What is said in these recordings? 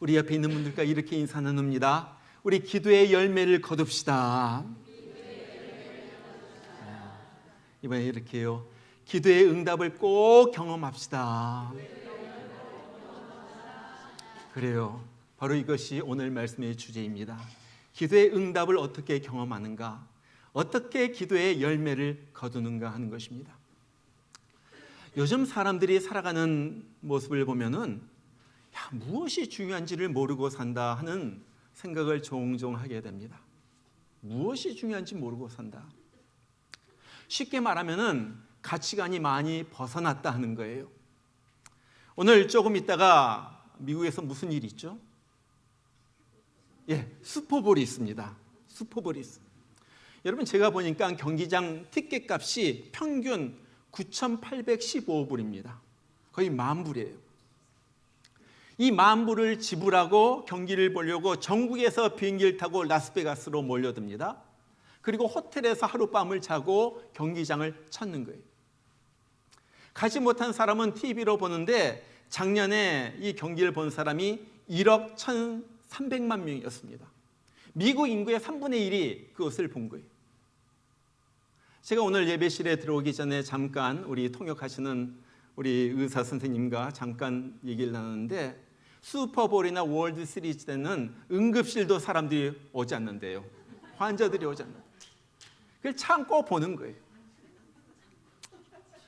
우리 옆에 있는 분들과 이렇게 인사 나눕니다. 우리 기도의 열매를 거둡시다. 이번에 이렇게요. 기도의 응답을 꼭 경험합시다. 그래요. 바로 이것이 오늘 말씀의 주제입니다. 기도의 응답을 어떻게 경험하는가? 어떻게 기도의 열매를 거두는가 하는 것입니다. 요즘 사람들이 살아가는 모습을 보면은 무엇이 중요한지를 모르고 산다 하는 생각을 종종 하게 됩니다. 무엇이 중요한지 모르고 산다. 쉽게 말하면은 가치관이 많이 벗어났다 하는 거예요. 오늘 조금 있다가 미국에서 무슨 일이 있죠? 슈퍼볼이 있습니다. 슈퍼볼이 있습니다. 여러분, 제가 보니까 경기장 티켓 값이 평균 9,815불입니다. 거의 10,000불이에요. 이 10,000불을 지불하고 경기를 보려고 전국에서 비행기를 타고 라스베가스로 몰려듭니다. 그리고 호텔에서 하룻밤을 자고 경기장을 찾는 거예요. 가지 못한 사람은 TV로 보는데 작년에 이 경기를 본 사람이 1억 1,300만 명이었습니다. 미국 인구의 3분의 1이 그것을 본 거예요. 제가 오늘 예배실에 들어오기 전에 잠깐 우리 통역하시는 우리 의사 선생님과 잠깐 얘기를 나눴는데, 슈퍼볼이나 월드 시리즈 때는 응급실도 사람들이 오지 않는데요. 환자들이 오지 않는데요. 그걸 참고 보는 거예요.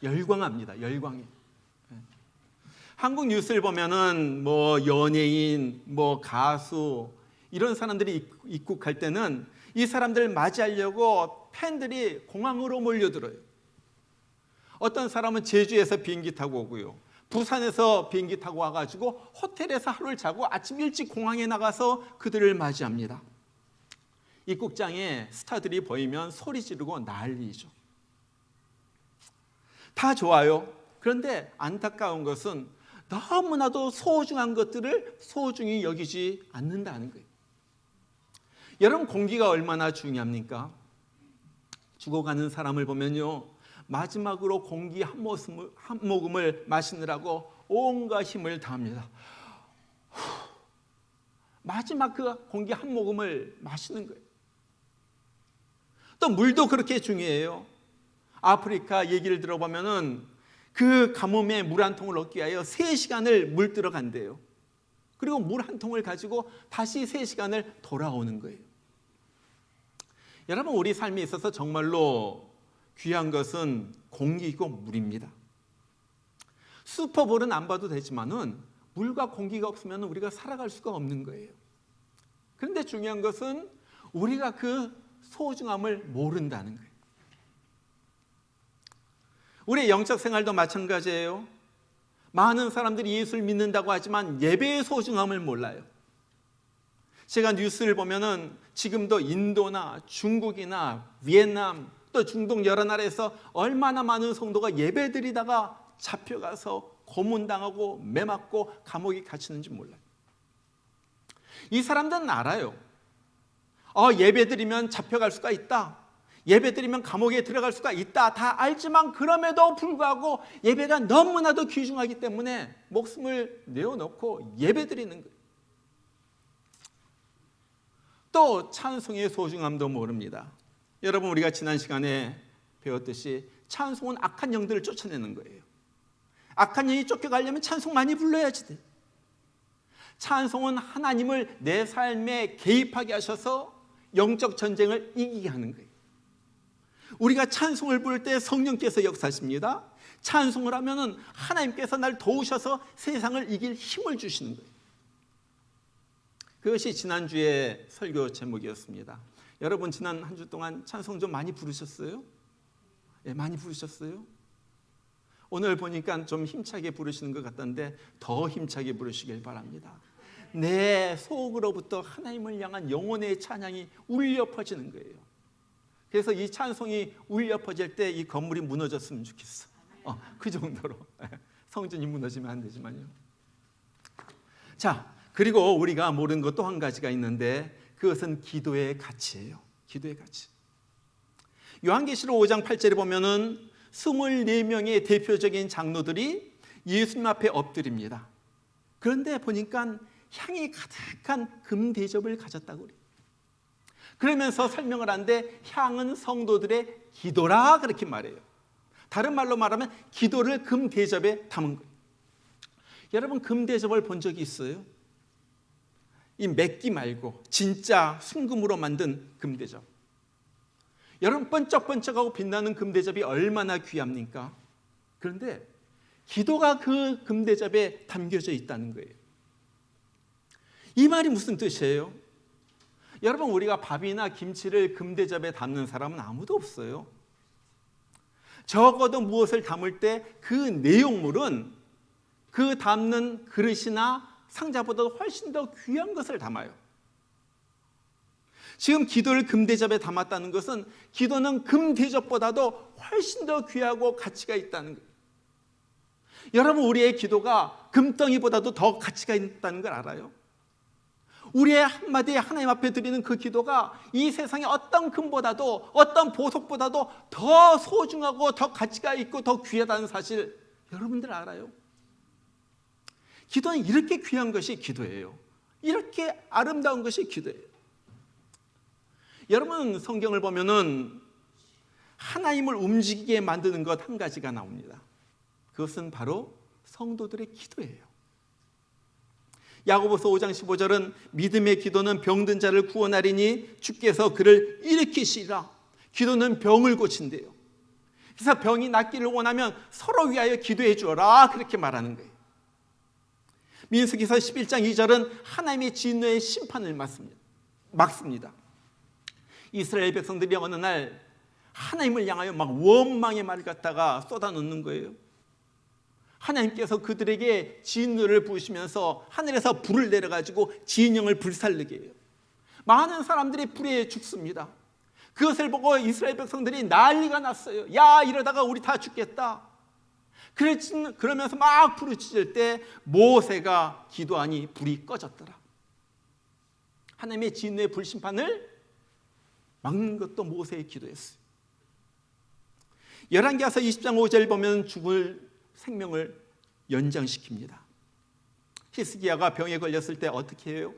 열광합니다. 열광해. 한국 뉴스를 보면은 뭐 연예인, 뭐 가수 이런 사람들이 입국할 때는 이 사람들을 맞이하려고 팬들이 공항으로 몰려들어요. 어떤 사람은 제주에서 비행기 타고 오고요. 부산에서 비행기 타고 와가지고 호텔에서 하루를 자고 아침 일찍 공항에 나가서 그들을 맞이합니다. 입국장에 스타들이 보이면 소리 지르고 난리죠. 다 좋아요. 그런데 안타까운 것은 너무나도 소중한 것들을 소중히 여기지 않는다는 거예요. 여러분, 공기가 얼마나 중요합니까? 죽어가는 사람을 보면요, 마지막으로 공기 한 모금을 마시느라고 온갖 힘을 다합니다. 마지막 그 공기 한 모금을 마시는 거예요. 또 물도 그렇게 중요해요. 아프리카 얘기를 들어보면은 그 가뭄에 물 한 통을 얻기 위하여 3시간을 물 들어간대요. 그리고 물 한 통을 가지고 다시 3시간을 돌아오는 거예요. 여러분, 우리 삶에 있어서 정말로 귀한 것은 공기이고 물입니다. 슈퍼볼은 안 봐도 되지만은 물과 공기가 없으면 우리가 살아갈 수가 없는 거예요. 그런데 중요한 것은 우리가 그 소중함을 모른다는 거예요. 우리의 영적 생활도 마찬가지예요. 많은 사람들이 예수를 믿는다고 하지만 예배의 소중함을 몰라요. 제가 뉴스를 보면은 지금도 인도나 중국이나 비엔남 또 중동 여러 나라에서 얼마나 많은 성도가 예배드리다가 잡혀가서 고문당하고 매맞고 감옥에 갇히는지 몰라요. 이 사람들은 알아요. 예배드리면 잡혀갈 수가 있다. 예배드리면 감옥에 들어갈 수가 있다. 다 알지만 그럼에도 불구하고 예배가 너무나도 귀중하기 때문에 목숨을 내어놓고 예배드리는 거예요. 또 찬송의 소중함도 모릅니다. 여러분, 우리가 지난 시간에 배웠듯이 찬송은 악한 영들을 쫓아내는 거예요. 악한 영이 쫓겨가려면 찬송 많이 불러야지 돼. 찬송은 하나님을 내 삶에 개입하게 하셔서 영적 전쟁을 이기게 하는 거예요. 우리가 찬송을 부를 때 성령께서 역사하십니다. 찬송을 하면은 하나님께서 날 도우셔서 세상을 이길 힘을 주시는 거예요. 그것이 지난주에 설교 제목이었습니다. 여러분, 지난 한 주 동안 찬송 좀 많이 부르셨어요? 많이 부르셨어요? 오늘 보니까 좀 힘차게 부르시는 것 같던데 더 힘차게 부르시길 바랍니다. 내 속으로부터 하나님을 향한 영혼의 찬양이 울려 퍼지는 거예요. 그래서 이 찬송이 울려 퍼질 때 이 건물이 무너졌으면 좋겠어. 그 정도로. 성전이 무너지면 안 되지만요. 자, 그리고 우리가 모르는 것 또 한 가지가 있는데 그것은 기도의 가치예요. 기도의 가치. 요한계시록 5장 8절에 보면은 24명의 대표적인 장로들이 예수님 앞에 엎드립니다. 그런데 보니까 향이 가득한 금 대접을 가졌다고 그래요. 그러면서 설명을 하는데 향은 성도들의 기도라 그렇게 말해요. 다른 말로 말하면 기도를 금 대접에 담은 거예요. 여러분, 금 대접을 본 적이 있어요? 이 맥기 말고 진짜 순금으로 만든 금 대접. 여러분, 번쩍번쩍하고 빛나는 금 대접이 얼마나 귀합니까? 그런데 기도가 그 금 대접에 담겨져 있다는 거예요. 이 말이 무슨 뜻이에요? 여러분, 우리가 밥이나 김치를 금 대접에 담는 사람은 아무도 없어요. 적어도 무엇을 담을 때 그 내용물은 그 담는 그릇이나 상자보다 훨씬 더 귀한 것을 담아요. 지금 기도를 금 대접에 담았다는 것은 기도는 금 대접보다도 훨씬 더 귀하고 가치가 있다는 거예요. 여러분, 우리의 기도가 금덩이보다도 더 가치가 있다는 걸 알아요? 우리의 한마디에 하나님 앞에 드리는 그 기도가 이 세상의 어떤 금보다도 어떤 보석보다도 더 소중하고 더 가치가 있고 더 귀하다는 사실 여러분들 알아요? 기도는 이렇게 귀한 것이 기도예요. 이렇게 아름다운 것이 기도예요. 여러분, 성경을 보면은 하나님을 움직이게 만드는 것 한 가지가 나옵니다. 그것은 바로 성도들의 기도예요. 야고보서 5장 15절은 믿음의 기도는 병든 자를 구원하리니 주께서 그를 일으키시리라. 기도는 병을 고친대요. 그래서 병이 낫기를 원하면 서로 위하여 기도해 주어라 그렇게 말하는 거예요. 민수기서 11장 2절은 하나님의 진노의 심판을 막습니다. 이스라엘 백성들이 어느 날 하나님을 향하여 막 원망의 말을 갖다가 쏟아놓는 거예요. 하나님께서 그들에게 진노를 부으시면서 하늘에서 불을 내려가지고 진영을 불살르게 해요. 많은 사람들이 불에 죽습니다. 그것을 보고 이스라엘 백성들이 난리가 났어요. 야, 이러다가 우리 다 죽겠다. 그러면서 막 부르짖을 때 모세가 기도하니 불이 꺼졌더라. 하나님의 진노의 불심판을 막는 것도 모세의 기도였어요. 열왕기하서 20장 5절 보면 죽을 생명을 연장시킵니다. 히스기야가 병에 걸렸을 때 어떻게 해요?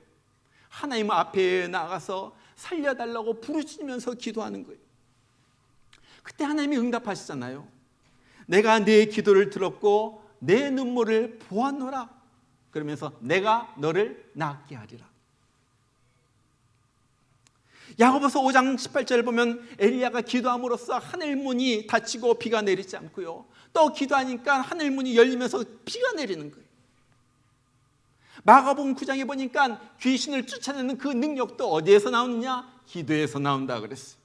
하나님 앞에 나가서 살려달라고 부르짖으면서 기도하는 거예요. 그때 하나님이 응답하시잖아요. 내가 네 기도를 들었고 내 눈물을 보았노라. 그러면서 내가 너를 낫게 하리라. 야고보서 5장 18절을 보면 엘리야가 기도함으로써 하늘문이 닫히고 비가 내리지 않고요, 또 기도하니까 하늘문이 열리면서 비가 내리는 거예요. 마가복음 9장에 보니까 귀신을 쫓아내는 그 능력도 어디에서 나오느냐? 기도에서 나온다 그랬어요.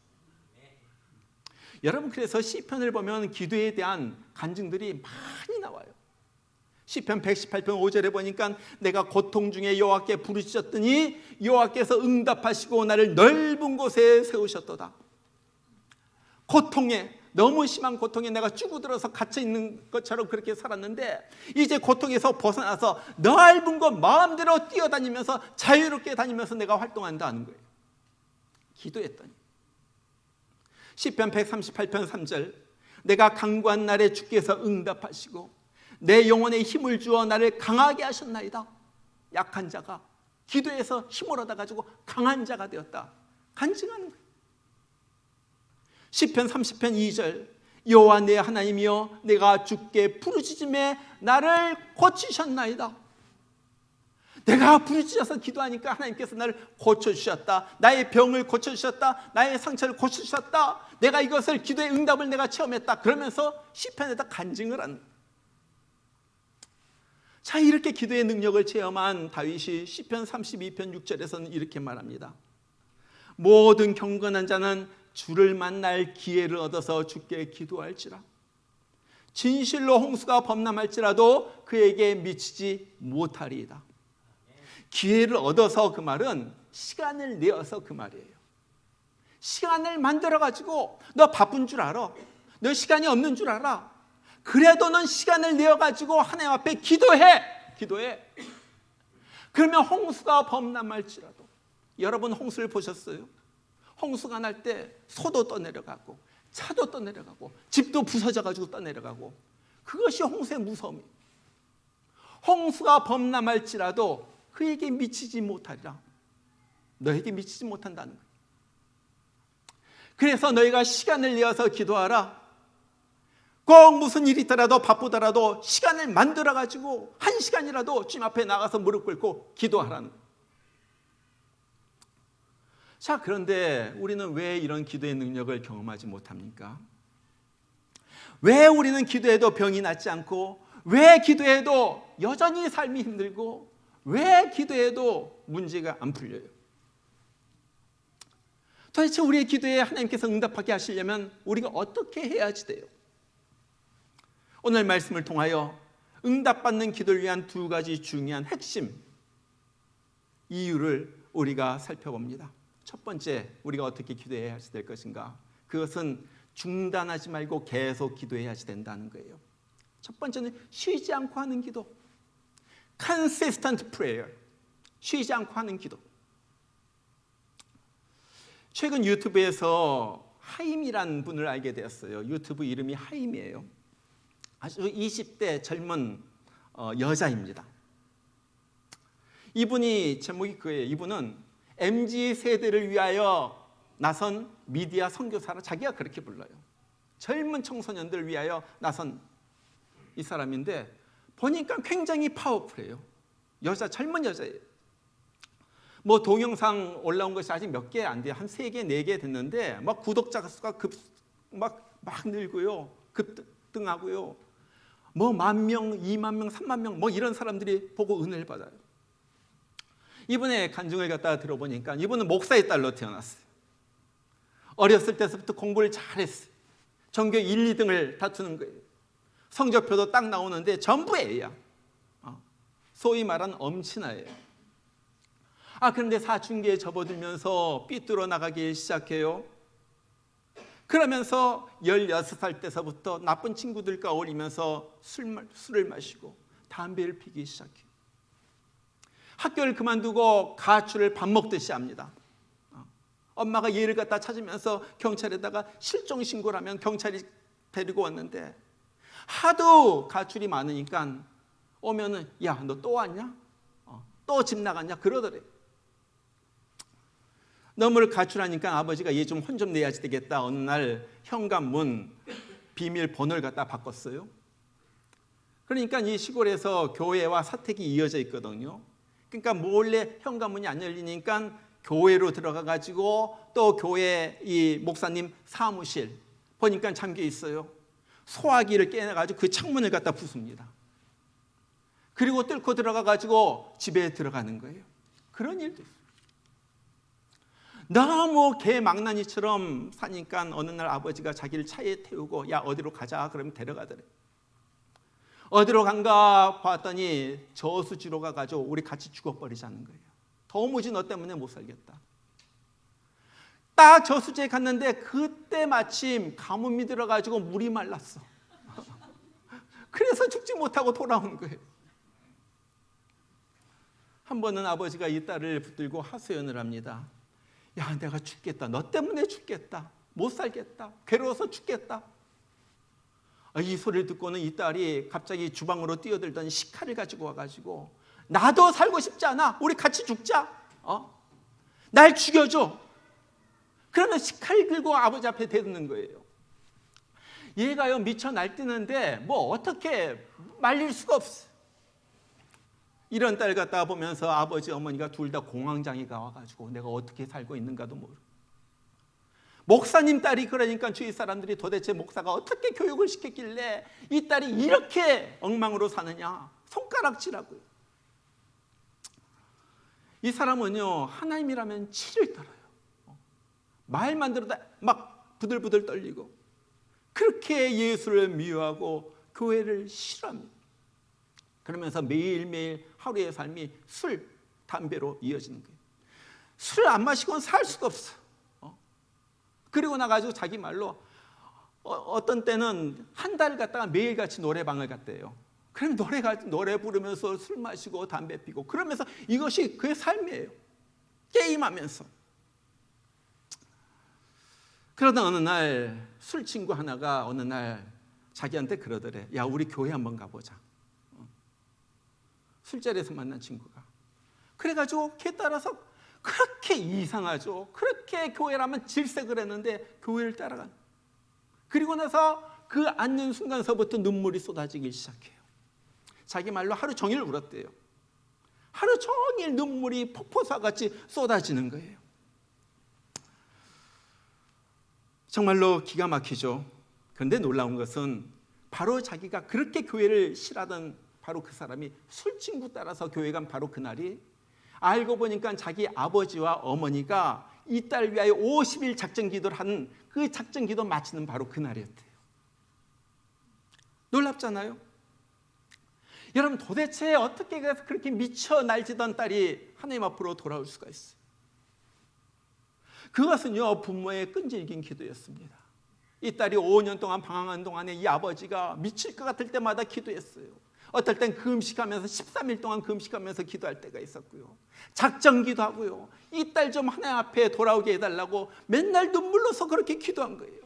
여러분, 그래서 시편을 보면 기도에 대한 간증들이 많이 나와요. 시편 118편 5절에 보니까 내가 고통 중에 여호와께 부르짖었더니 여호와께서 응답하시고 나를 넓은 곳에 세우셨도다. 고통에, 너무 심한 고통에 내가 쭈그들어서 갇혀 있는 것처럼 그렇게 살았는데 이제 고통에서 벗어나서 넓은 곳 마음대로 뛰어다니면서 자유롭게 다니면서 내가 활동한다는 거예요. 기도했더니. 시편 138편 3절 내가 강구한 날에 주께서 응답하시고 내 영혼에 힘을 주어 나를 강하게 하셨나이다. 약한 자가 기도해서 힘을 얻어가지고 강한 자가 되었다. 간증하는 거예요. 시편 30편 2절 여호와 내 하나님이여 내가 주께 부르짖음에 나를 고치셨나이다. 내가 부르짖어서 기도하니까 하나님께서 나를 고쳐주셨다. 나의 병을 고쳐주셨다. 나의 상처를 고쳐주셨다. 내가 이것을 기도의 응답을 내가 체험했다. 그러면서 시편에다 간증을 하는 거예요. 자, 이렇게 기도의 능력을 체험한 다윗이 시편 32편 6절에서는 이렇게 말합니다. 모든 경건한 자는 주를 만날 기회를 얻어서 주께 기도할지라. 진실로 홍수가 범람할지라도 그에게 미치지 못하리이다. 기회를 얻어서 그 말은 시간을 내어서 그 말이에요. 시간을 만들어가지고 너 바쁜 줄 알아. 너 시간이 없는 줄 알아. 그래도 넌 시간을 내어가지고 하나님 앞에 기도해. 그러면 홍수가 범람할지라도. 여러분, 홍수를 보셨어요? 홍수가 날 때 소도 떠내려가고 차도 떠내려가고 집도 부서져가지고 떠내려가고, 그것이 홍수의 무서움이에요. 홍수가 범람할지라도 그에게 미치지 못하리라. 너에게 미치지 못한다는 거예요. 그래서 너희가 시간을 내어서 기도하라. 꼭 무슨 일이 있더라도 바쁘더라도 시간을 만들어가지고 1시간이라도 주님 앞에 나가서 무릎 꿇고 기도하라는 거예요. 자, 그런데 우리는 왜 이런 기도의 능력을 경험하지 못합니까? 왜 우리는 기도해도 병이 낫지 않고, 왜 기도해도 여전히 삶이 힘들고, 왜 기도해도 문제가 안 풀려요? 도대체 우리의 기도에 하나님께서 응답하게 하시려면 우리가 어떻게 해야지 돼요? 오늘 말씀을 통하여 응답받는 기도를 위한 2가지 중요한 핵심 이유를 우리가 살펴봅니다. 첫 번째, 우리가 어떻게 기도해야 될 것인가? 그것은 중단하지 말고 계속 기도해야지 된다는 거예요. 첫 번째는 쉬지 않고 하는 기도. Consistent prayer. 쉬지 않고 하는 기도. 최근 유튜브에서 하임이라는 분을 알게 되었어요. 유튜브 이름이 하임이에요. 아주 20대 젊은 여자입니다. 이분이 제목이 그예요. 이분은 MZ세대를 위하여 나선 미디어 선교사라 자기가 그렇게 불러요. 젊은 청소년들을 위하여 나선 이 사람인데 보니까 굉장히 파워풀해요. 젊은 여자예요. 뭐 동영상 올라온 것이 아직 몇 개 안 돼요. 한 3개, 4개 됐는데 막 구독자 수가 막 늘고요. 급등하고요. 뭐 10,000명, 20,000명, 30,000명 뭐 이런 사람들이 보고 은혜를 받아요. 이분의 간증을 갖다가 들어보니까 이분은 목사의 딸로 태어났어요. 어렸을 때부터 공부를 잘했어요. 전교 1, 2등을 다투는 거예요. 성적표도 딱 나오는데 전부 A야. 소위 말하는 엄친아예요. 그런데 사춘기에 접어들면서 삐뚤어 나가기 시작해요. 그러면서 16살 때서부터 나쁜 친구들과 어울리면서 술을 마시고 담배를 피기 시작해요. 학교를 그만두고 가출을 밥 먹듯이 합니다. 엄마가 얘를 갖다 찾으면서 경찰에다가 실종 신고를 하면 경찰이 데리고 왔는데 하도 가출이 많으니까 오면은 야, 너 또 왔냐? 또 집 나갔냐? 그러더래. 너무를 가출하니까 아버지가 얘 좀 혼 좀 내야지 되겠다. 어느 날 현관문 비밀번호를 갖다 바꿨어요. 그러니까 이 시골에서 교회와 사택이 이어져 있거든요. 그러니까 몰래 현관문이 안 열리니까 교회로 들어가 가지고 또 교회 이 목사님 사무실 보니까 잠겨 있어요. 소화기를 깨내 가지고 그 창문을 갖다 부숩니다. 그리고 뚫고 들어가 가지고 집에 들어가는 거예요. 그런 일도 있어요. 너무 개망나니처럼 사니까 어느 날 아버지가 자기를 차에 태우고 야, 어디로 가자 그러면 데려가더래. 어디로 간가 봤더니 저수지로 가가지고 우리 같이 죽어버리자는 거예요. 도무지 너 때문에 못 살겠다. 딱 저수지에 갔는데 그때 마침 가뭄이 들어가지고 물이 말랐어. 그래서 죽지 못하고 돌아온 거예요. 한 번은 아버지가 이 딸을 붙들고 하소연을 합니다. 야, 내가 죽겠다. 너 때문에 죽겠다. 못 살겠다. 괴로워서 죽겠다. 이 소리를 듣고는 이 딸이 갑자기 주방으로 뛰어들더니 식칼을 가지고 와가지고 나도 살고 싶지 않아. 우리 같이 죽자. 날 죽여줘. 그러면 식칼 들고 아버지 앞에 대드는 거예요. 얘가요 미쳐 날뛰는데 뭐 어떻게 말릴 수가 없어. 이런 딸 갖다 보면서 아버지 어머니가 둘 다 공황장애가 와가지고 내가 어떻게 살고 있는가도 모르고. 목사님 딸이 그러니까 주위 사람들이 도대체 목사가 어떻게 교육을 시켰길래 이 딸이 이렇게 엉망으로 사느냐 손가락질하고요. 이 사람은요 하나님이라면 치를 떨어요. 말만 들어도 막 부들부들 떨리고 그렇게 예수를 미워하고 교회를 싫어합니다. 그러면서 매일매일 하루의 삶이 술, 담배로 이어지는 거예요. 술 안 마시고는 살 수가 없어. 그리고 나가지고 자기 말로 어떤 때는 한 달 갔다가 매일같이 노래방을 갔대요. 그럼 노래 부르면서 술 마시고 담배 피고 그러면서 이것이 그의 삶이에요. 게임하면서. 그러다 어느 날 술 친구 하나가 어느 날 자기한테 그러더래. 야, 우리 교회 한번 가보자. 술자리에서 만난 친구가. 그래가지고 걔 따라서 그렇게 이상하죠. 그렇게 교회라면 질색을 했는데 교회를 따라간. 그리고 나서 그 앉는 순간서부터 눈물이 쏟아지기 시작해요. 자기 말로 하루 종일 울었대요. 하루 종일 눈물이 폭포수같이 쏟아지는 거예요. 정말로 기가 막히죠. 그런데 놀라운 것은 바로 자기가 그렇게 교회를 싫어하던 바로 그 사람이 술친구 따라서 교회 간 바로 그날이 알고 보니까 자기 아버지와 어머니가 이 딸 위하여 50일 작전 기도를 한 그 작전 기도 마치는 바로 그날이었대요. 놀랍잖아요. 여러분, 도대체 어떻게 그렇게 미쳐 날뛰던 딸이 하나님 앞으로 돌아올 수가 있어요? 그것은요, 부모의 끈질긴 기도였습니다. 이 딸이 5년 동안 방황한 동안에 이 아버지가 미칠 것 같을 때마다 기도했어요. 어떨 땐 금식하면서 13일 동안 금식하면서 기도할 때가 있었고요. 작정 기도하고요. 이 딸 좀 하나님 앞에 돌아오게 해달라고 맨날 눈물로서 그렇게 기도한 거예요.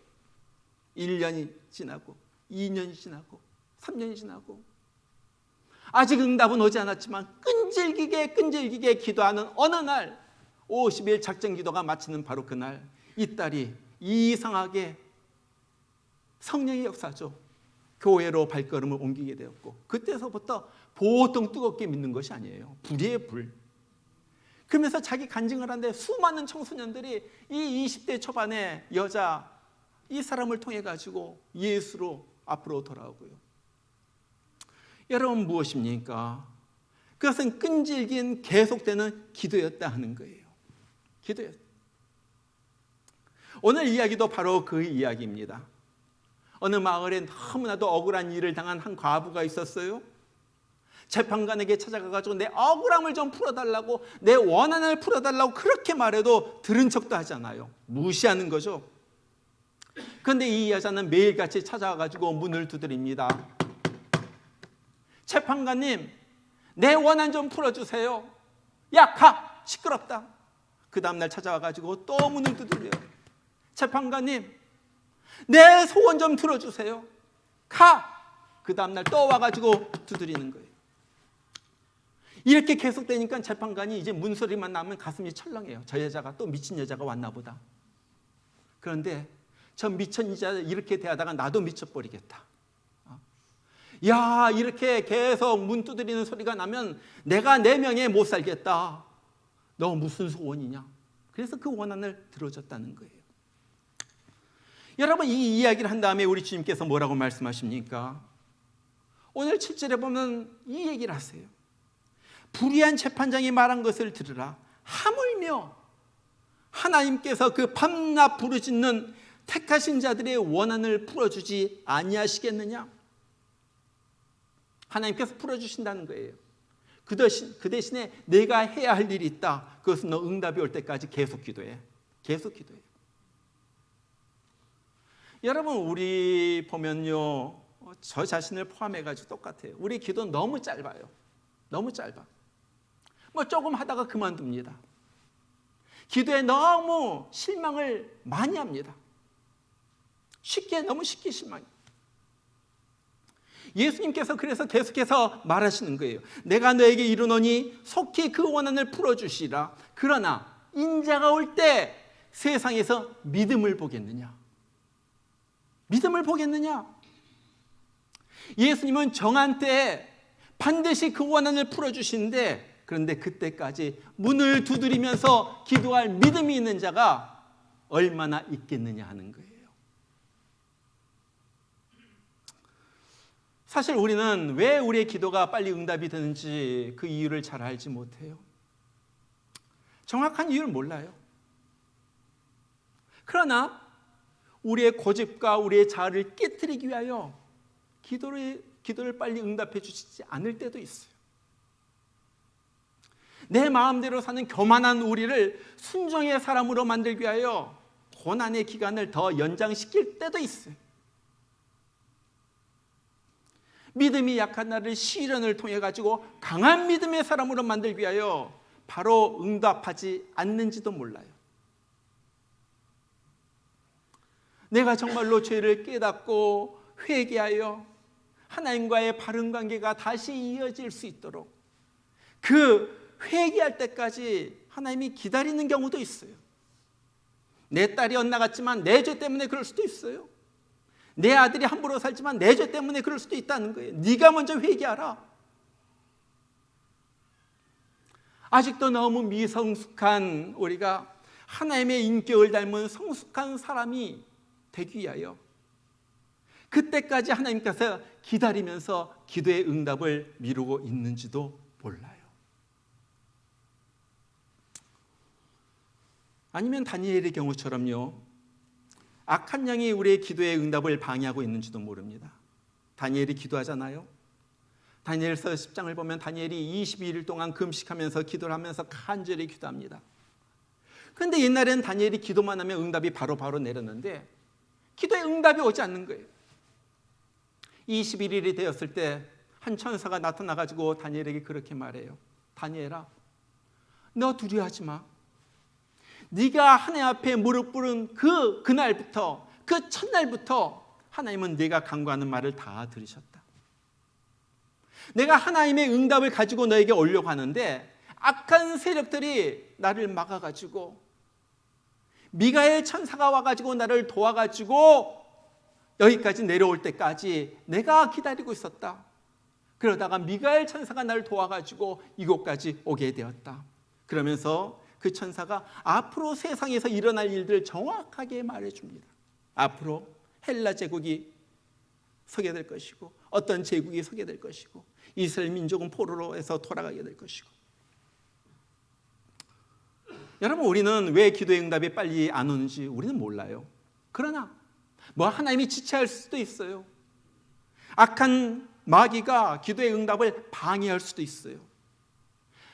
1년이 지나고 2년이 지나고 3년이 지나고 아직 응답은 오지 않았지만 끈질기게 기도하는 어느 날 50일 작정 기도가 마치는 바로 그날 이 딸이 이상하게 성령의 역사죠. 교회로 발걸음을 옮기게 되었고 그때서부터 보통 뜨겁게 믿는 것이 아니에요. 불이에요, 불. 그러면서 자기 간증을 하는데 수많은 청소년들이 이 20대 초반의 여자 이 사람을 통해 가지고 예수로 앞으로 돌아오고요. 여러분, 무엇입니까? 그것은 끈질긴 계속되는 기도였다 하는 거예요. 기도였다. 오늘 이야기도 바로 그 이야기입니다. 어느 마을에 너무나도 억울한 일을 당한 한 과부가 있었어요. 재판관에게 찾아가가지고 내 억울함을 좀 풀어달라고, 내 원한을 풀어달라고 그렇게 말해도 들은 척도 하지 않아요. 무시하는 거죠. 그런데 이 여자는 매일같이 찾아와가지고 문을 두드립니다. 재판관님, 내 원한 좀 풀어주세요. 야, 가! 시끄럽다. 그 다음날 찾아와가지고 또 문을 두드려요. 재판관님, 내 소원 좀 들어주세요. 가! 그 다음날 또 와가지고 두드리는 거예요. 이렇게 계속되니까 재판관이 이제 문소리만 나면 가슴이 철렁해요. 저 여자가 또 미친 여자가 왔나 보다. 그런데 저 미친 여자 이렇게 대하다가 나도 미쳐버리겠다. 야, 이렇게 계속 문 두드리는 소리가 나면 내가 내 명예 못 살겠다. 너 무슨 소원이냐? 그래서 그 원한을 들어줬다는 거예요. 여러분, 이 이야기를 한 다음에 우리 주님께서 뭐라고 말씀하십니까? 오늘 7절에 보면 이 얘기를 하세요. 불의한 재판장이 말한 것을 들으라. 하물며 하나님께서 그 밤낮 부르짖는 택하신 자들의 원한을 풀어주지 아니하시겠느냐? 하나님께서 풀어주신다는 거예요. 그 대신에 내가 해야 할 일이 있다. 그것은 너 응답이 올 때까지 계속 기도해. 계속 기도해. 여러분, 우리 보면요, 저 자신을 포함해가지고 똑같아요. 우리 기도 너무 짧아요. 너무 짧아. 뭐 조금 하다가 그만둡니다. 기도에 너무 실망을 많이 합니다. 너무 쉽게 실망해요. 예수님께서 그래서 계속해서 말하시는 거예요. 내가 너에게 이르노니 속히 그 원한을 풀어주시라. 그러나 인자가 올 때 세상에서 믿음을 보겠느냐? 믿음을 보겠느냐? 예수님은 정한 때에 반드시 그 원한을 풀어주시는데, 그런데 그때까지 문을 두드리면서 기도할 믿음이 있는 자가 얼마나 있겠느냐 하는 거예요. 사실 우리는 왜 우리의 기도가 빨리 응답이 되는지 그 이유를 잘 알지 못해요. 정확한 이유를 몰라요. 그러나 우리의 고집과 우리의 자아를 깨트리기 위하여 기도를 빨리 응답해 주시지 않을 때도 있어요. 내 마음대로 사는 교만한 우리를 순종의 사람으로 만들기 위하여 고난의 기간을 더 연장시킬 때도 있어요. 믿음이 약한 나를 시련을 통해 가지고 강한 믿음의 사람으로 만들기 위하여 바로 응답하지 않는지도 몰라요. 내가 정말로 죄를 깨닫고 회개하여 하나님과의 바른 관계가 다시 이어질 수 있도록 그 회개할 때까지 하나님이 기다리는 경우도 있어요. 내 딸이 엇나갔지만 내 죄 때문에 그럴 수도 있어요. 내 아들이 함부로 살지만 내 죄 때문에 그럴 수도 있다는 거예요. 네가 먼저 회개하라. 아직도 너무 미성숙한 우리가 하나님의 인격을 닮은 성숙한 사람이 되기 위하여 그때까지 하나님께서 기다리면서 기도의 응답을 미루고 있는지도 몰라요. 아니면 다니엘의 경우처럼요, 악한 영이 우리의 기도의 응답을 방해하고 있는지도 모릅니다. 다니엘이 기도하잖아요. 다니엘서 10장을 보면 다니엘이 22일 동안 금식하면서 기도를 하면서 간절히 기도합니다. 그런데 옛날에는 다니엘이 기도만 하면 응답이 바로바로 내렸는데 기도의 응답이 오지 않는 거예요. 21일이 되었을 때 한 천사가 나타나가지고 다니엘에게 그렇게 말해요. 다니엘아, 너 두려워하지 마. 네가 하나님 앞에 무릎 꿇은 그날부터, 그 첫날부터 하나님은 네가 간구하는 말을 다 들으셨다. 내가 하나님의 응답을 가지고 너에게 오려고 하는데 악한 세력들이 나를 막아가지고 미가엘 천사가 와가지고 나를 도와가지고 여기까지 내려올 때까지 내가 기다리고 있었다. 그러다가 미가엘 천사가 나를 도와가지고 이곳까지 오게 되었다. 그러면서 그 천사가 앞으로 세상에서 일어날 일들을 정확하게 말해줍니다. 앞으로 헬라 제국이 서게 될 것이고 어떤 제국이 서게 될 것이고 이스라엘 민족은 포로로에서 돌아가게 될 것이고. 여러분, 우리는 왜 기도의 응답이 빨리 안 오는지 우리는 몰라요. 그러나 하나님이 지체할 수도 있어요. 악한 마귀가 기도의 응답을 방해할 수도 있어요.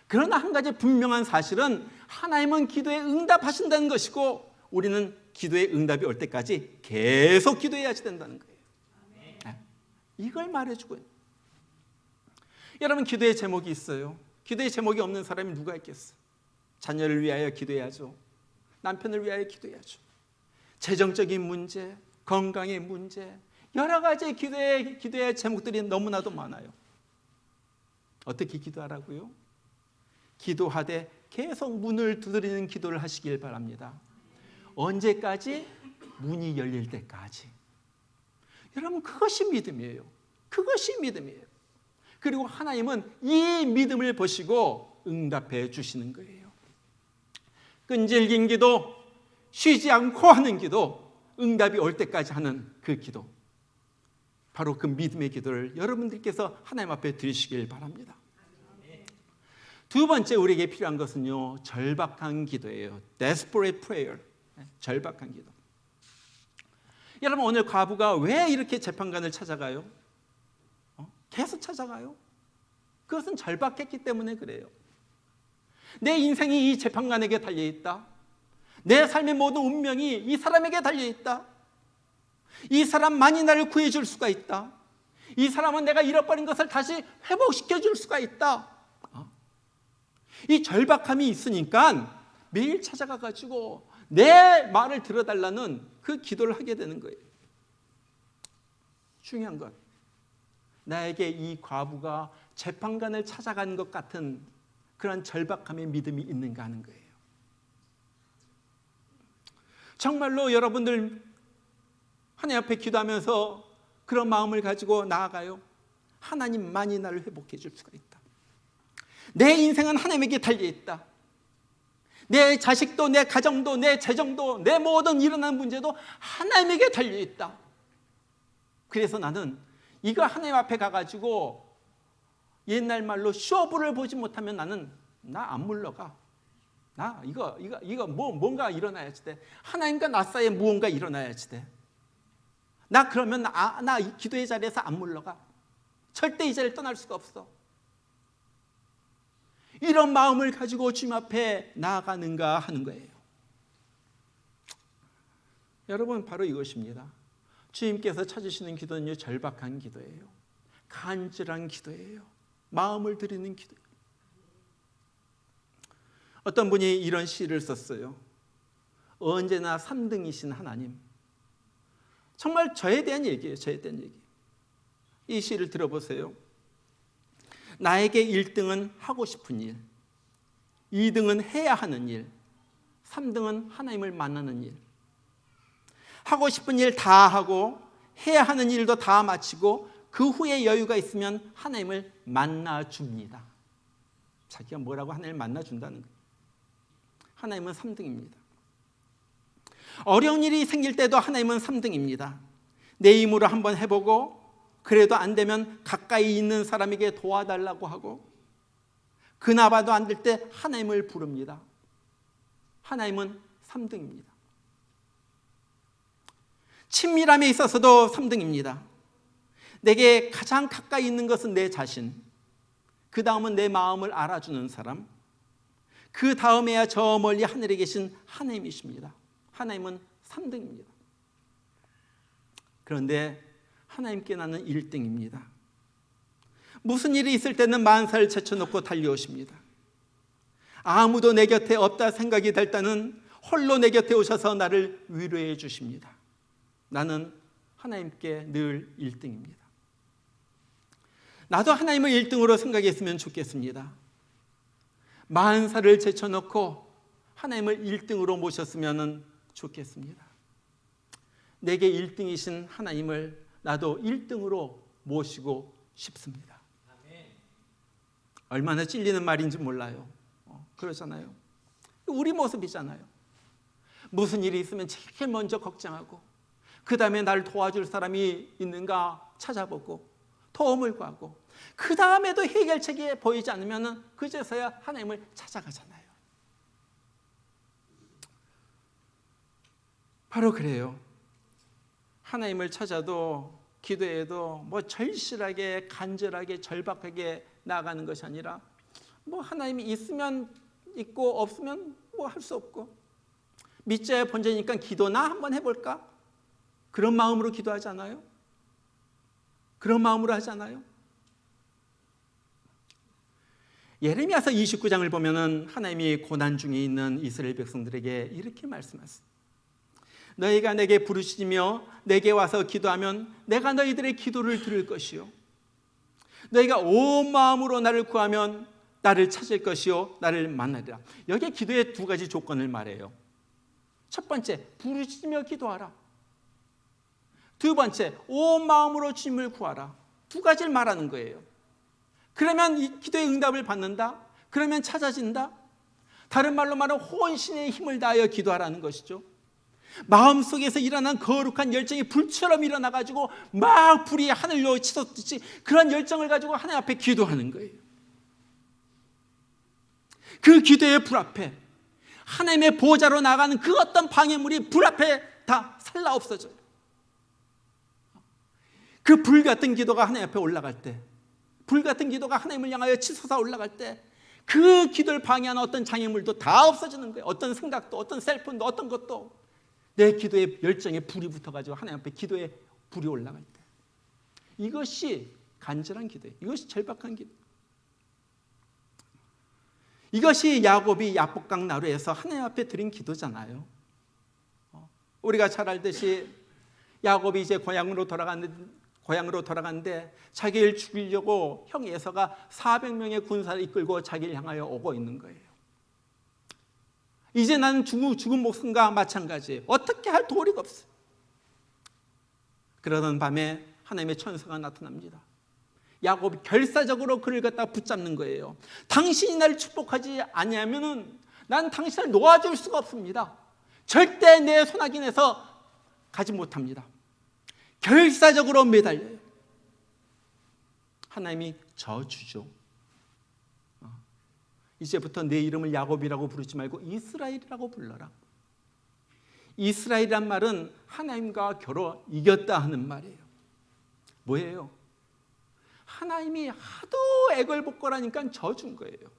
그러나 한 가지 분명한 사실은 하나님은 기도에 응답하신다는 것이고 우리는 기도의 응답이 올 때까지 계속 기도해야지 된다는 거예요. 이걸 말해주고 있는. 여러분, 기도의 제목이 있어요. 기도의 제목이 없는 사람이 누가 있겠어요? 자녀를 위하여 기도해야죠. 남편을 위하여 기도해야죠. 재정적인 문제, 건강의 문제, 여러 가지 기도의 제목들이 너무나도 많아요. 어떻게 기도하라고요? 기도하되 계속 문을 두드리는 기도를 하시길 바랍니다. 언제까지? 문이 열릴 때까지. 여러분, 그것이 믿음이에요. 그것이 믿음이에요. 그리고 하나님은 이 믿음을 보시고 응답해 주시는 거예요. 끈질긴 기도, 쉬지 않고 하는 기도, 응답이 올 때까지 하는 그 기도, 바로 그 믿음의 기도를 여러분들께서 하나님 앞에 드리시길 바랍니다. 두 번째 우리에게 필요한 것은요, 절박한 기도예요. Desperate prayer. 절박한 기도. 여러분, 오늘 과부가 왜 이렇게 재판관을 찾아가요? 계속 찾아가요. 그것은 절박했기 때문에 그래요. 내 인생이 이 재판관에게 달려있다. 내 삶의 모든 운명이 이 사람에게 달려있다. 이 사람만이 나를 구해줄 수가 있다. 이 사람은 내가 잃어버린 것을 다시 회복시켜줄 수가 있다. 이 절박함이 있으니까 매일 찾아가가지고 내 말을 들어달라는 그 기도를 하게 되는 거예요. 중요한 건 나에게 이 과부가 재판관을 찾아간 것 같은 그런 절박함의 믿음이 있는가 하는 거예요. 정말로 여러분들 하나님 앞에 기도하면서 그런 마음을 가지고 나아가요. 하나님만이 나를 회복해 줄 수가 있다. 내 인생은 하나님에게 달려있다. 내 자식도, 내 가정도, 내 재정도, 내 모든 일어나는 문제도 하나님에게 달려있다. 그래서 나는 이거 하나님 앞에 가가지고 옛날 말로 쇼부를 보지 못하면 나는 나 안 물러가. 나 이거 뭔가 일어나야지 돼. 하나님과 나 사이에 무언가 일어나야지 돼. 나 그러면 나 이 기도의 자리에서 안 물러가. 절대 이 자리를 떠날 수가 없어. 이런 마음을 가지고 주님 앞에 나아가는가 하는 거예요. 여러분, 바로 이것입니다. 주님께서 찾으시는 기도는요, 절박한 기도예요. 간절한 기도예요. 마음을 드리는 기도예요. 어떤 분이 이런 시를 썼어요. 언제나 3등이신 하나님. 정말 저에 대한 얘기예요. 저에 대한 얘기. 이 시를 들어보세요. 나에게 1등은 하고 싶은 일, 2등은 해야 하는 일, 3등은 하나님을 만나는 일. 하고 싶은 일 다 하고 해야 하는 일도 다 마치고 그 후에 여유가 있으면 하나님을 만나줍니다. 자기가 뭐라고 하나님을 만나준다는 거예요. 하나님은 3등입니다. 어려운 일이 생길 때도 하나님은 3등입니다. 내 힘으로 한번 해보고 그래도 안 되면 가까이 있는 사람에게 도와달라고 하고 그나마도 안 될 때 하나님을 부릅니다. 하나님은 3등입니다. 친밀함에 있어서도 3등입니다. 내게 가장 가까이 있는 것은 내 자신, 그 다음은 내 마음을 알아주는 사람, 그 다음에야 저 멀리 하늘에 계신 하나님이십니다. 하나님은 3등입니다. 그런데 하나님께 나는 1등입니다. 무슨 일이 있을 때는 만사를 제쳐놓고 달려오십니다. 아무도 내 곁에 없다 생각이 될 때는 홀로 내 곁에 오셔서 나를 위로해 주십니다. 나는 하나님께 늘 1등입니다. 나도 하나님을 1등으로 생각했으면 좋겠습니다. 만사를 제쳐놓고 하나님을 1등으로 모셨으면 좋겠습니다. 내게 1등이신 하나님을 나도 1등으로 모시고 싶습니다. 얼마나 찔리는 말인지 몰라요. 그러잖아요. 우리 모습이잖아요. 무슨 일이 있으면 제일 먼저 걱정하고 그 다음에 나를 도와줄 사람이 있는가 찾아보고 도움을 구하고 그 다음에도 해결책이 보이지 않으면 그제서야 하나님을 찾아가잖아요. 바로 그래요. 하나님을 찾아도 기도해도 뭐 절실하게 간절하게 절박하게 나아가는 것이 아니라 뭐 하나님이 있으면 있고 없으면 뭐 할 수 없고 믿자야 본전이니까 기도나 한번 해볼까? 그런 마음으로 기도하지 않아요? 그런 마음으로 하지 않아요? 예레미야서 29장을 보면은 하나님이 고난 중에 있는 이스라엘 백성들에게 이렇게 말씀하세요. 너희가 내게 부르시며 내게 와서 기도하면 내가 너희들의 기도를 들을 것이요 너희가 온 마음으로 나를 구하면 나를 찾을 것이요 나를 만나리라. 여기에 기도의 두 가지 조건을 말해요. 첫 번째, 부르시며 기도하라. 두 번째, 온 마음으로 주님을 구하라. 두 가지를 말하는 거예요. 그러면 이 기도의 응답을 받는다? 그러면 찾아진다? 다른 말로 말하면 혼신의 힘을 다하여 기도하라는 것이죠. 마음속에서 일어난 거룩한 열정이 불처럼 일어나가지고 막 불이 하늘로 치솟듯이 그런 열정을 가지고 하나님 앞에 기도하는 거예요. 그 기도의 불 앞에 하나님의 보좌로 나가는 그 어떤 방해물이 불 앞에 다 살라 없어져요. 그 불 같은 기도가 하나님 앞에 올라갈 때, 불 같은 기도가 하나님을 향하여 치솟아 올라갈 때 그 기도를 방해하는 어떤 장애물도 다 없어지는 거예요. 어떤 생각도 어떤 셀폰도 어떤 것도 내 기도의 열정에 불이 붙어가지고 하나님 앞에 기도에 불이 올라갈 때 이것이 간절한 기도예요. 이것이 절박한 기도. 이것이 야곱이 야복강 나루에서 하나님 앞에 드린 기도잖아요. 우리가 잘 알듯이 야곱이 이제 고향으로 돌아갔는데 자기를 죽이려고 형 에서가 400명의 군사를 이끌고 자기를 향하여 오고 있는 거예요. 이제 나는 죽은 목숨과 마찬가지예요. 어떻게 할 도리가 없어요. 그러던 밤에 하나님의 천사가 나타납니다. 야곱이 결사적으로 그를 갖다 붙잡는 거예요. 당신이 나를 축복하지 아니하면은 난 당신을 놓아줄 수가 없습니다. 절대 내 손아귀에서 가지 못합니다. 결사적으로 매달려요. 하나님이 저주죠. 이제부터 내 이름을 야곱이라고 부르지 말고 이스라엘이라고 불러라. 이스라엘이란 말은 하나님과 겨뤄 이겼다 하는 말이에요. 뭐예요? 하나님이 하도 애걸복걸하니까 져준 거예요.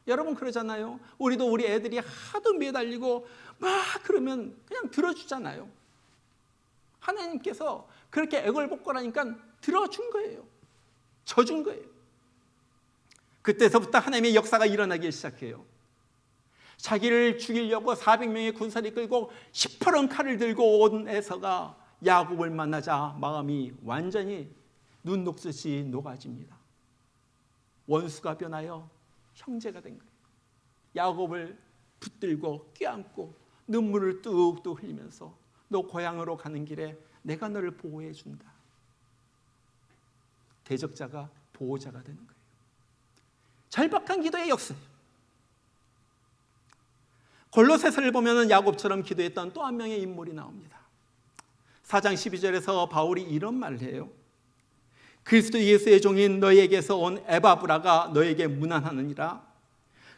여러분 그러잖아요. 우리도 우리 애들이 하도 매달리고 막 그러면 그냥 들어주잖아요. 하나님께서 그렇게 애걸복걸하니까 들어준 거예요. 져준 거예요. 그때서부터 하나님의 역사가 일어나기 시작해요. 자기를 죽이려고 400명의 군사를 이끌고 시퍼런 칼을 들고 온 에서가 야곱을 만나자 마음이 완전히 눈 녹듯이 녹아집니다. 원수가 변하여 형제가 된 거예요. 야곱을 붙들고 껴안고 눈물을 뚝뚝 흘리면서 너 고향으로 가는 길에 내가 너를 보호해 준다. 대적자가 보호자가 되는 거예요. 절박한 기도의 역사예요. 골로새서를 보면 야곱처럼 기도했던 또 한 명의 인물이 나옵니다. 4장 12절에서 바울이 이런 말을 해요. 그리스도 예수의 종인 너희에게서 온 에바브라가 너에게 문안하느니라.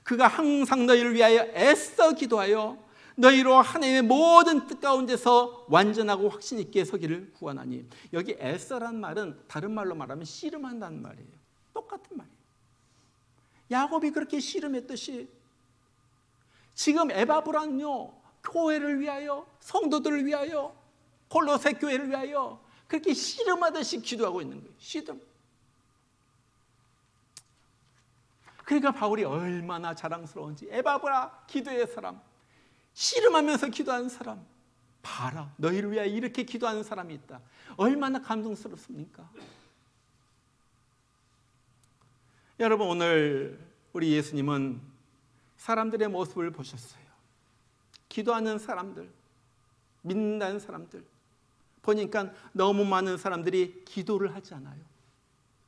그가 항상 너희를 위하여 애써 기도하여 너희로 하나님의 모든 뜻 가운데서 완전하고 확신 있게 서기를 구하나니. 여기 애써라는 말은 다른 말로 말하면 씨름한다는 말이에요. 똑같은 말이에요. 야곱이 그렇게 씨름했듯이 지금 에바브라는요, 교회를 위하여, 성도들을 위하여, 골로새 교회를 위하여 그렇게 씨름하듯이 기도하고 있는 거예요. 씨름. 그러니까 바울이 얼마나 자랑스러운지. 에바브라, 기도의 사람, 씨름하면서 기도하는 사람, 봐라, 너희를 위하여 이렇게 기도하는 사람이 있다. 얼마나 감동스럽습니까? 여러분, 오늘 우리 예수님은 사람들의 모습을 보셨어요. 기도하는 사람들, 믿는다는 사람들 보니까 너무 많은 사람들이 기도를 하지 않아요.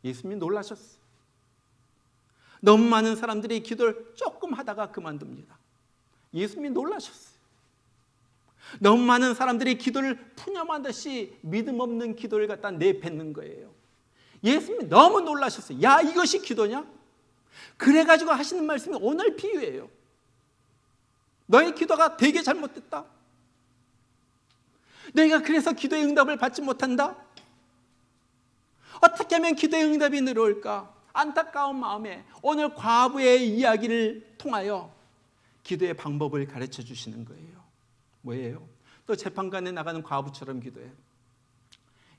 예수님이 놀라셨어요. 너무 많은 사람들이 기도를 조금 하다가 그만둡니다. 예수님이 놀라셨어요. 너무 많은 사람들이 기도를 푸념하듯이 믿음 없는 기도를 갖다 내뱉는 거예요. 예수님이 너무 놀라셨어요. 야, 이것이 기도냐? 그래가지고 하시는 말씀이 오늘 비유예요. 너의 기도가 되게 잘못됐다. 너희가 그래서 기도의 응답을 받지 못한다. 어떻게 하면 기도의 응답이 늘어올까? 안타까운 마음에 오늘 과부의 이야기를 통하여 기도의 방법을 가르쳐 주시는 거예요. 뭐예요? 또 재판관에 나가는 과부처럼 기도해요.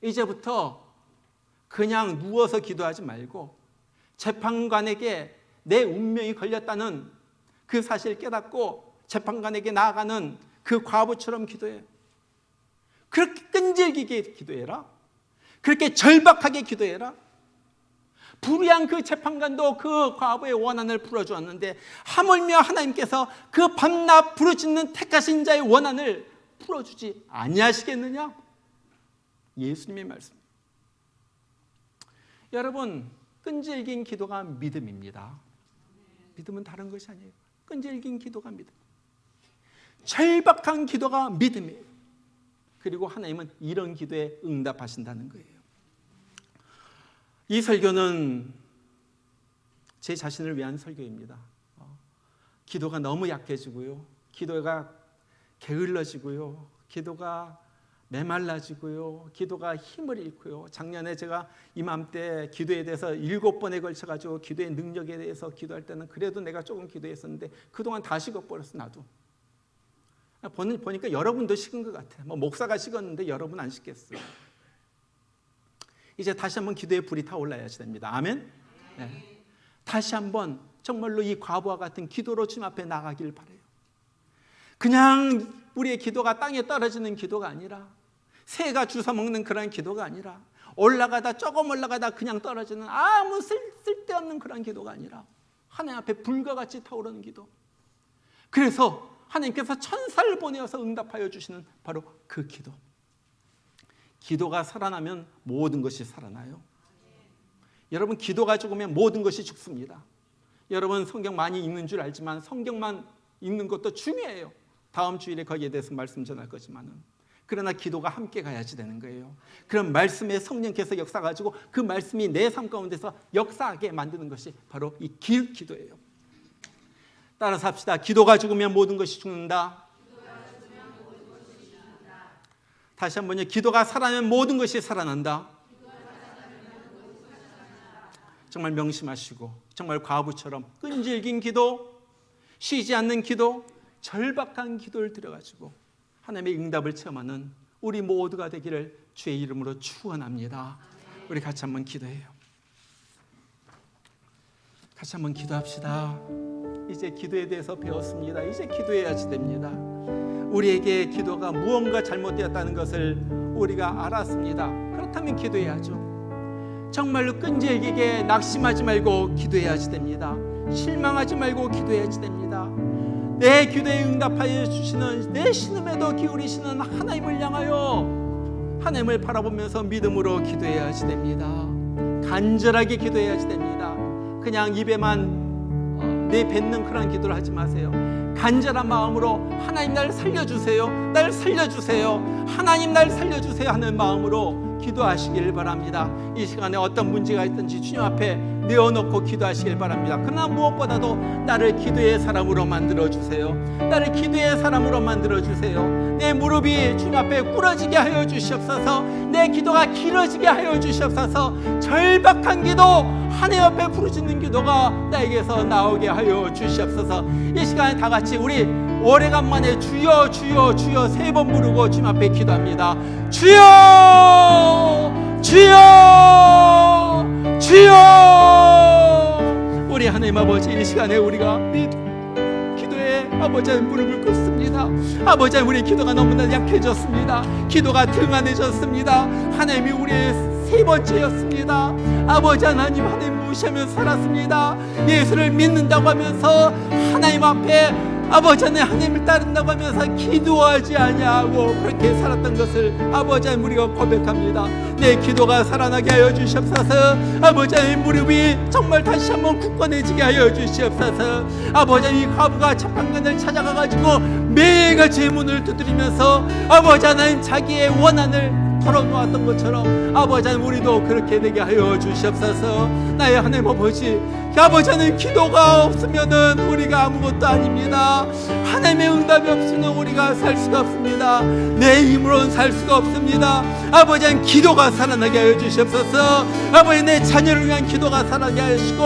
이제부터 그냥 누워서 기도하지 말고 재판관에게 내 운명이 걸렸다는 그 사실을 깨닫고 재판관에게 나아가는 그 과부처럼 기도해. 그렇게 끈질기게 기도해라. 그렇게 절박하게 기도해라. 불의한 그 재판관도 그 과부의 원한을 풀어주었는데 하물며 하나님께서 그 밤낮 부르짖는 택하신 자의 원한을 풀어주지 아니하시겠느냐? 예수님의 말씀. 여러분, 끈질긴 기도가 믿음입니다. 믿음은 다른 것이 아니에요. 끈질긴 기도가 믿음. 절박한 기도가 믿음이에요. 그리고 하나님은 이런 기도에 응답하신다는 거예요. 이 설교는 제 자신을 위한 설교입니다. 기도가 너무 약해지고요. 기도가 게을러지고요. 기도가 메말라지고요. 기도가 힘을 잃고요. 작년에 제가 이맘때 기도에 대해서 7번에 걸쳐가지고 기도의 능력에 대해서 기도할 때는 그래도 내가 조금 기도했었는데 그동안 다 식어버렸어. 나도. 보니까 여러분도 식은 것 같아요. 목사가 식었는데 여러분 안 식겠어요. 이제 다시 한번 기도의 불이 타올라야지 됩니다. 아멘? 네. 다시 한번 정말로 이 과부와 같은 기도로 주님 앞에 나가길 바라요. 그냥 우리의 기도가 땅에 떨어지는 기도가 아니라 새가 주워 먹는 그런 기도가 아니라 올라가다 조금 올라가다 그냥 떨어지는 아무 쓸데없는 그런 기도가 아니라 하나님 앞에 불과 같이 타오르는 기도. 그래서 하나님께서 천사를 보내어서 응답하여 주시는 바로 그 기도. 기도가 살아나면 모든 것이 살아나요. 여러분, 기도가 죽으면 모든 것이 죽습니다. 여러분, 성경 많이 읽는 줄 알지만 성경만 읽는 것도 중요해요. 다음 주일에 거기에 대해서 말씀 전할 거지만은, 그러나 기도가 함께 가야지 되는 거예요. 그런 말씀에 성령께서 역사 가지고 그 말씀이 내 삶 가운데서 역사하게 만드는 것이 바로 이 기도예요. 따라서 합시다. 기도가 죽으면 모든 것이 죽는다. 다시 한번요. 기도가 살아나면 모든 것이 살아난다. 정말 명심하시고 정말 과부처럼 끈질긴 기도, 쉬지 않는 기도, 절박한 기도를 드려가지고 하나님의 응답을 체험하는 우리 모두가 되기를 주의 이름으로 축원합니다. 우리 같이 한번 기도해요. 같이 한번 기도합시다. 이제 기도에 대해서 배웠습니다. 이제 기도해야지 됩니다. 우리에게 기도가 무언가 잘못되었다는 것을 우리가 알았습니다. 그렇다면 기도해야죠. 정말로 끈질기게 낙심하지 말고 기도해야지 됩니다. 실망하지 말고 기도해야지 됩니다. 내 기도에 응답하여 주시는, 내 신음에도 기울이시는 하나님을 향하여 하나님을 바라보면서 믿음으로 기도해야지 됩니다. 간절하게 기도해야지 됩니다. 그냥 입에만 내뱉는 그런 기도를 하지 마세요. 간절한 마음으로 하나님 날 살려주세요, 날 살려주세요, 하나님 날 살려주세요 하는 마음으로 기도하시길 바랍니다. 이 시간에 어떤 문제가 있든지 주님 앞에 내어놓고 기도하시길 바랍니다. 그러나 무엇보다도 나를 기도의 사람으로 만들어주세요. 나를 기도의 사람으로 만들어주세요. 내 무릎이 주님 앞에 꿇어지게 하여 주시옵소서. 내 기도가 길어지게 하여 주시옵소서. 절박한 기도, 하나님 앞에 부르짖는 기도가 나에게서 나오게 하여 주시옵소서. 이 시간에 다 같이 우리 오래간만에 주여 주여 주여 3번 부르고 주님 앞에 기도합니다. 주여 주여 주여. 우리 하나님 아버지, 이 시간에 우리가 기도에 아버지 무릎을 꿇습니다. 아버지, 우리 기도가 너무나 약해졌습니다. 기도가 등한해졌습니다. 하나님이 우리의 3번째였습니다. 아버지 하나님, 하나님 무시하며 살았습니다. 예수를 믿는다고 하면서 하나님 앞에 아버지 하나님을 따른다고 하면서 기도하지 아니하고 그렇게 살았던 것을 아버지 하나님 우리가 고백합니다. 내 기도가 살아나게 하여 주시옵소서. 아버지 하나님 무릎이 정말 다시 한번 굳건해지게 하여 주시옵소서. 아버지 하나님, 이 과부가 재판관을 찾아가가지고 매일같이 문을 두드리면서 아버지 하나님 자기의 원한을 털어놓았던 것처럼 아버지 하나님 우리도 그렇게 되게 하여 주시옵소서. 나의 하나님 아버지, 아버지 하나님 기도가 없으면은 우리가 아무것도 아닙니다. 하나님의 응답이 없으면 우리가 살 수가 없습니다. 내 힘으로는 살 수가 없습니다. 아버지 하나님 기도가 살아나게 하여 주시옵소서. 아버지, 내 자녀를 위한 기도가 살아나게 하시고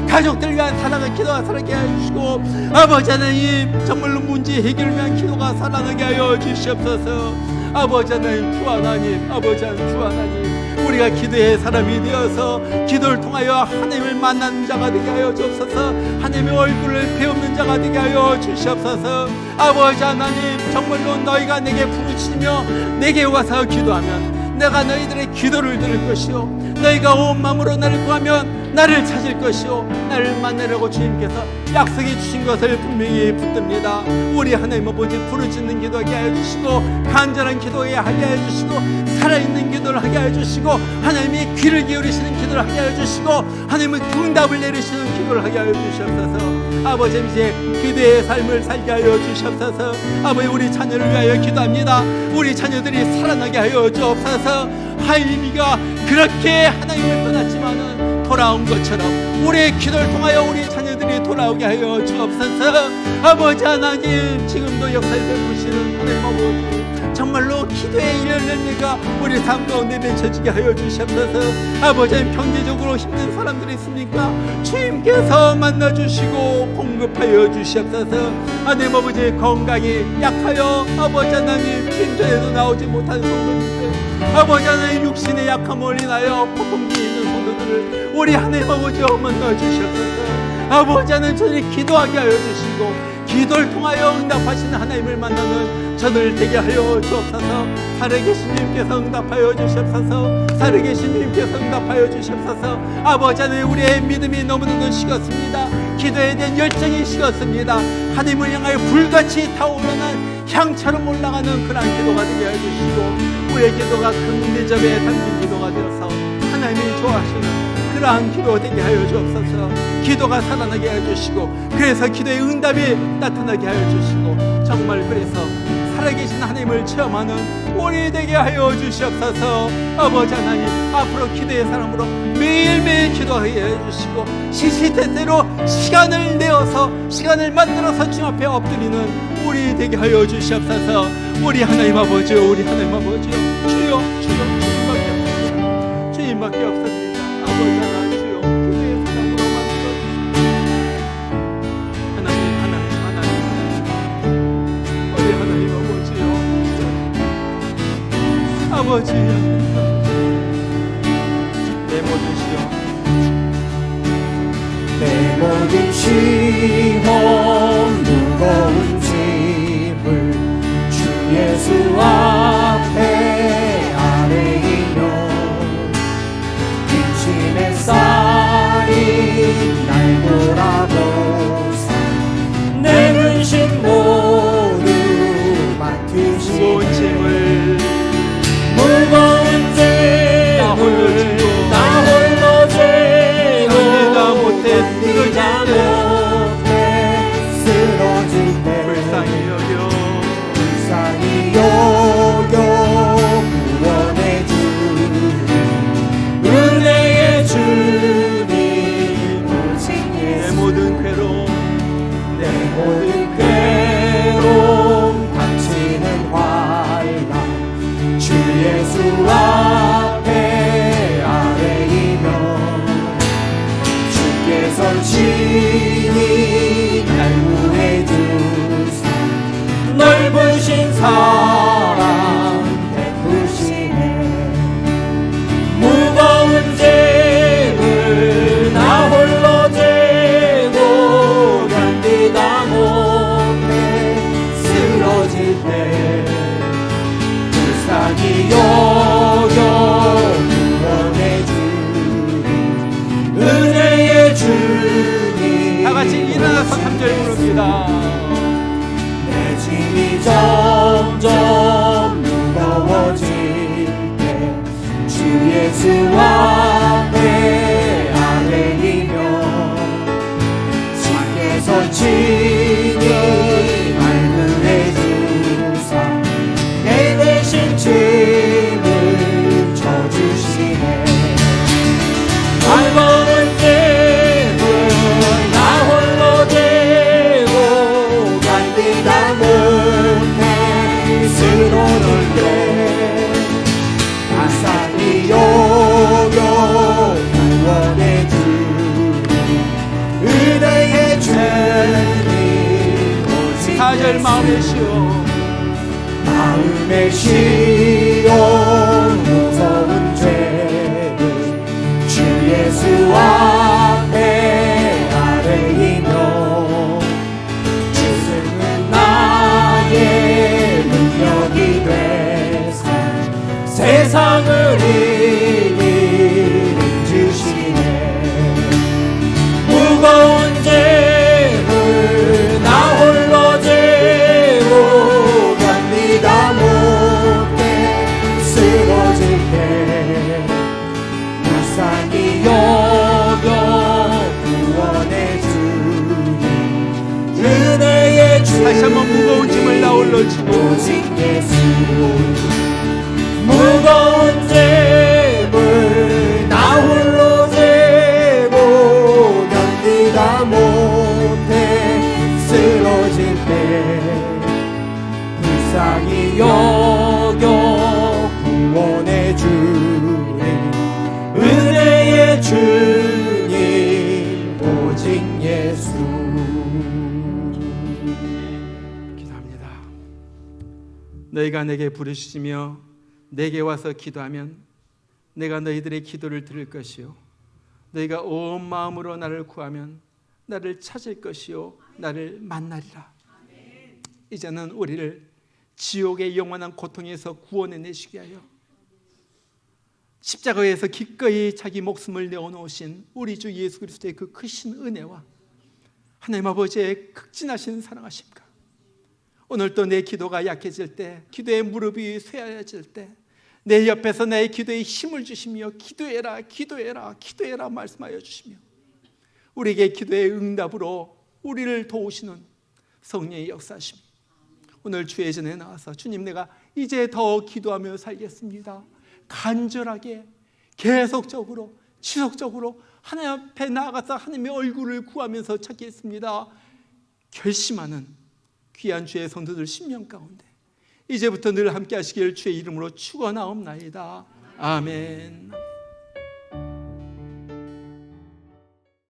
가족들을 위한 사랑의 기도가 살아나게 하시고 아버지 하나님 정말로 문제 해결을 위한 기도가 살아나게 하여 주시옵소서. 아버지 하나님, 주 하나님, 아버지 하나님, 주 하나님, 우리가 기도의 사람이 되어서 기도를 통하여 하나님을 만나는 자가 되게 하여 주옵소서. 하나님의 얼굴을 배우는 자가 되게 하여 주시옵소서. 아버지 하나님, 정말로 너희가 내게 부르짖으며 내게 와서 기도하면 내가 너희들의 기도를 들을 것이요, 너희가 온 마음으로 나를 구하면 나를 찾을 것이요, 나를 만나려고 주님께서 약속해 주신 것을 분명히 붙듭니다. 우리 하나님 아버지, 부르짖는 기도하게 하여 주시고 간절한 기도에 하게 하여 주시고 살아있는 기도를 하게 하여 주시고 하나님이 귀를 기울이시는 기도를 하게 하여 주시고 하나님은 응답을 내리시는 기도를 하게 하여 주시옵소서. 아버지, 이제 기도의 삶을 살게 하여 주시옵소서. 아버지, 우리 자녀를 위하여 기도합니다. 우리 자녀들이 살아나게 하여 주옵소서. 하일미가 그렇게 하나님을 떠났지만은 돌아온 것처럼 우리의 기도를 통하여 우리 자녀들이 돌아오게 하여 주옵소서. 아버지 하나님, 지금도 역사를 베푸시는 하나님 아버지, 정말로 기도의 이런 열매가 우리 삶 가운데 맺혀지게 하여 주시옵소서. 아버지 하나님, 경제적으로 힘든 사람들이 있습니까? 주님께서 만나주시고 공급하여 주시옵소서. 하나님 아버지, 건강이 약하여 아버지 하나님 진전에도 나오지 못한 성도님들, 아버지 하나님 육신의 약함을 인하여 고통이 있는 성도들을 우리 하나님 아버지 만나 주시옵소서. 아버지 하나님, 저들이 기도하게 하여 주시고 기도를 통하여 응답하시는 하나님을 만나는 저들 되게 하여 주옵소서. 살아계신 주님께서 응답하여 주시옵소서. 살아계신 주님께서 응답하여 주시옵소서. 아버지 하나님, 우리의 믿음이 너무나도 식었습니다. 기도에 대한 열정이 식었습니다. 하나님을 향하여 불같이 타오르는 향처럼 올라가는 그러한 기도가 되게 해주시고 우리의 기도가 큰 대접에 담긴 기도가 되어서 하나님이 좋아하시는 그러한 기도 되게 하여 주옵소서. 기도가 살아나게 해주시고 그래서 기도의 응답이 나타나게 하여 주시고 정말 그래서 살아계신 하나님을 체험하는 우리 되게 하여 주시옵소서. 아버지 하나님, 앞으로 기도의 사람으로 매일매일 기도하게 해주시고 시시때때로 시간을 내어서 시간을 만들어서 주님 앞에 엎드리는 우리 되게 하여 주시옵소서. 우리 하나님 아버지, 우리 하나님 아버지, 주여 주여, 주님밖에 없습니다. 주님밖에 없습니다. 아버지 하나님, 주여 기도의 사람으로 만들어주시고 하나님 우리 하나님 아버지요, 아버지 내 모든 시험, 내 모든 시험 무거운 짐을 주 예수 앞에 아뢰이며 비친 햇살이 날 돌아보사 내 근심 3절 부릅니다. 내 짐이 점점 무거워질 때 주 예수 앞에 아뢰이며 주께서 친히 말씀해 주사 내 대신 짐을 져주시네. 무거운 짐을 나 홀로 지고 견디다 못해 쓰러질 때 아싸리 여겨 구원해 주니 은혜의 주님 오직 4절 마음의 시험 마음의 시험 무서운 죄를 주 예수 앞에 아뢰이며 주승은 나의 능력이 되사 세상을 이기는 주시네. 무거운 짐을 나 홀로 지고 견디다 못해 쓰러질 때 불쌍히 여겨 구원해 주니 은혜의 주 다시 한번 무거운 짐을 나 홀로 지고 오직 예수 무거운 짐을 나 홀로 지고 견디다 못해 쓰러질 때 불쌍히 여겨 구원해 주니 은혜의 주님 오직 예수. 기도합니다. 너희가 내게 부르시며 내게 와서 기도하면 내가 너희들의 기도를 들을 것이요 너희가 온 마음으로 나를 구하면 나를 찾을 것이요 나를 만나리라. 이제는 우리를 지옥의 영원한 고통에서 구원해 내시게 하여 십자가에서 기꺼이 자기 목숨을 내어놓으신 우리 주 예수 그리스도의 그 크신 은혜와 하나님 아버지의 극진하신 사랑하심과 오늘 또 내 기도가 약해질 때, 기도의 무릎이 쇠하여질 때 내 옆에서 나의 기도에 힘을 주시며 기도해라 기도해라 기도해라 말씀하여 주시며 우리에게 기도의 응답으로 우리를 도우시는 성령의 역사심, 오늘 주의 전에 나와서 주님 내가 이제 더 기도하며 살겠습니다. 간절하게 계속적으로 지속적으로 하나님 앞에 나아가서 하나님의 얼굴을 구하면서 찾겠습니다. 결심하는 귀한 주의 성도들 10년 가운데 이제부터 늘 함께 하시길 주의 이름으로 축원하옵나이다. 아멘.